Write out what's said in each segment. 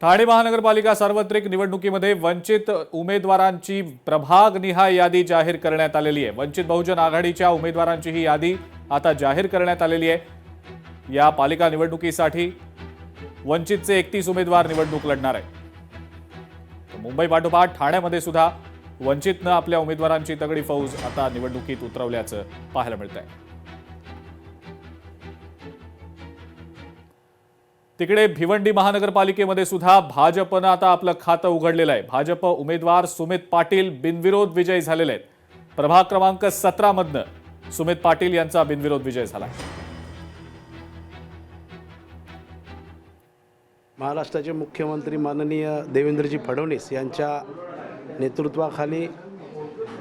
ठाणे महानगरपालिका सार्वत्रिक निवडणुकीमध्ये वंचित उमेदवारांची प्रभागनिहाय यादी जाहीर करण्यात आलेली आहे। वंचित बहुजन आघाडीच्या उमेदवारांची ही यादी आता जाहीर करण्यात आलेली आहे। या पालिका निवडणुकीसाठी वंचितचे 31 उमेदवार निवडणूक लढणार आहेत। मुंबई पाठोपाठ ठाण्यामध्ये सुद्धा वंचितनं आपल्या उमेदवारांची तगडी फौज आता निवडणुकीत उतरवल्याचं पाहायला मिळतंय। तिकडे भिवंडी महानगरपालिकेमध्ये सुद्धा भाजपनं आता आपलं खातं उघडलेलं आहे। भाजप उमेदवार सुमित पाटील बिनविरोध विजयी झालेले आहेत। प्रभाग क्रमांक 17 मधनं सुमित पाटील यांचा बिनविरोध विजय झाला। महाराष्ट्राचे मुख्यमंत्री माननीय देवेंद्रजी फडणवीस यांच्या नेतृत्वाखाली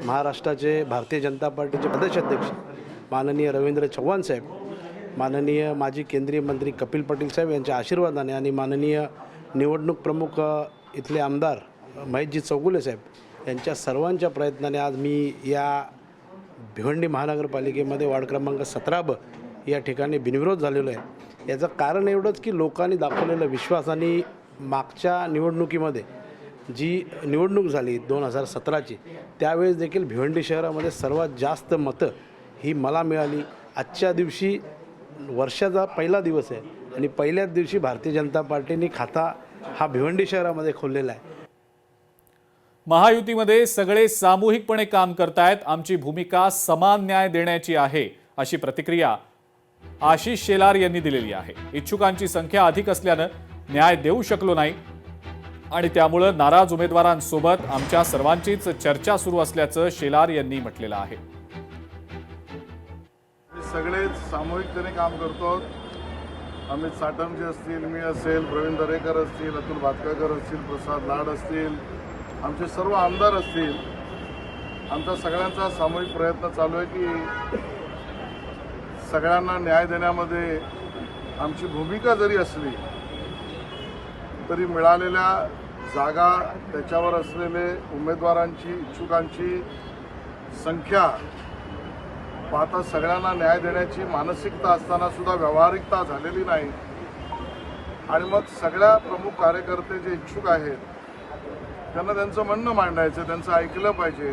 महाराष्ट्राचे भारतीय जनता पार्टीचे प्रदेशाध्यक्ष माननीय रवींद्र चव्हाण साहेब, माननीय माजी केंद्रीय मंत्री कपिल पाटील साहेब यांच्या आशीर्वादाने आणि माननीय निवडणूक प्रमुख इथले आमदार महेशजी चौगुले साहेब यांच्या सर्वांच्या प्रयत्नाने आज मी या भिवंडी महानगरपालिकेमध्ये वार्ड क्रमांक 17 या ठिकाणी बिनविरोध झालेलो आहे। याचं कारण एवढंच की लोकांनी दाखवलेला विश्वास आणि मागच्या निवडणुकीमध्ये जी निवडणूक झाली 2017ची त्यावेळेस देखील भिवंडी शहरामध्ये सर्वात जास्त मतं ही मला मिळाली। आजच्या दिवशी वर्षाचा पहिला दिवस आहे आणि पहिल्याच दिवशी भारतीय जनता पार्टीने खाता हा भिवंडी शहरामध्ये खोललेला आहे। महायुतीमध्ये सगळे सामूहिकपणे काम करतायत, आमची भूमिका समान न्याय देण्याची आहे, अशी प्रतिक्रिया आशिष शेलार यांनी दिलेली आहे। इच्छुकांची संख्या अधिक असल्यानं न्याय देऊ शकलो नाही आणि त्यामुळे नाराज उमेदवारांसोबत आमच्या सर्वांचीच चर्चा सुरू असल्याचं शेलार यांनी म्हटलेलं आहे। सगळे सामूहिकतेने काम करतो। अमित साटमजी असतील, मी असेल, प्रवीण दरेकर असतील, अतुल भातकाकर असतील, प्रसाद लाड असतील, आमचे सर्व आमदार असतील, आमचा सगळ्यांचा सामूहिक प्रयत्न चालू आहे की सगळ्यांना न्याय देण्यामध्ये आमची भूमिका जरी असली तरी मिळालेल्या जागा त्याच्यावर असलेले उमेदवारांची इच्छुकांची संख्या पाहता सगळ्यांना न्याय देण्याची मानसिकता असताना सुद्धा व्यावहारिकता झालेली नाही आणि मग सगळ्या प्रमुख कार्यकर्ते जे इच्छुक आहेत त्यांना त्यांचं म्हणणं मांडायचं, त्यांचं ऐकलं पाहिजे,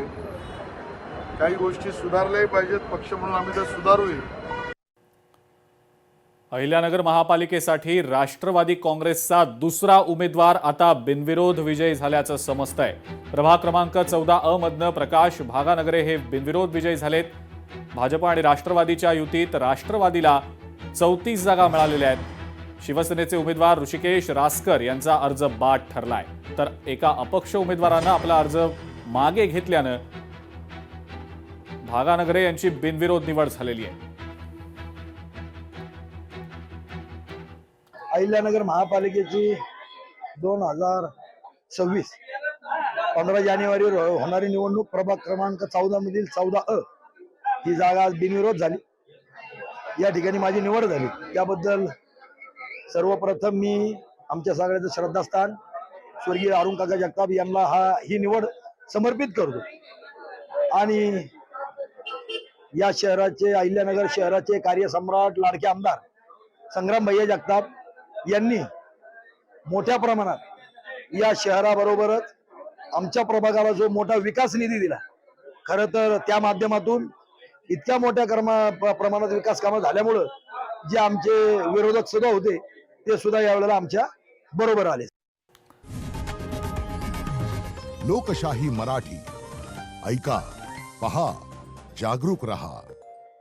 काही गोष्टी सुधारल्याही पाहिजेत, पक्ष म्हणून आम्ही त्या सुधारूही। अहिल्यानगर महापालिकेसाठी राष्ट्रवादी काँग्रेसचा दुसरा उमेदवार आता बिनविरोध विजयी झाल्याचं समजतंय। प्रभाग क्रमांक 14 मधनं प्रकाश भागानगरे हे बिनविरोध विजयी झालेत। भाजप आणि राष्ट्रवादीच्या युतीत राष्ट्रवादीला 34 जागा मिळालेल्या आहेत। शिवसेनेचे उमेदवार ऋषिकेश रासकर यांचा अर्ज बाद ठरलाय, तर एका अपक्ष उमेदवारानं आपला अर्ज मागे घेतल्यानं भागानगरे यांची बिनविरोध निवड झालेली आहे। अहिल्यानगर महापालिकेची 2026 15 जानेवारीवर होणारी निवडणूक प्रभाग क्रमांक 14 मधील 14 ही जागा आज बिनविरोध झाली। या ठिकाणी माझी निवड झाली, त्याबद्दल सर्वप्रथम मी आमच्या सगळ्याचं श्रद्धास्थान स्वर्गीय अरुण काका जगताप यांना ही निवड समर्पित करतो आणि या शहराचे अहिल्यानगर शहराचे कार्यसम्राट लाडके आमदार संग्राम भैया जगताप यांनी मोठ्या प्रमाणात या शहराबरोबरच आमच्या प्रभागाला जो मोठा विकास निधी दिला, खरं तर त्या माध्यमातून इतक्या मोठ्या प्रमाणात विकास कामं झाल्यामुळं जे आमचे विरोधक सुद्धा होते ते सुद्धा यावेळेला आमच्या बरोबर आले। लोकशाही मराठी ऐका, पहा, जागरूक रहा।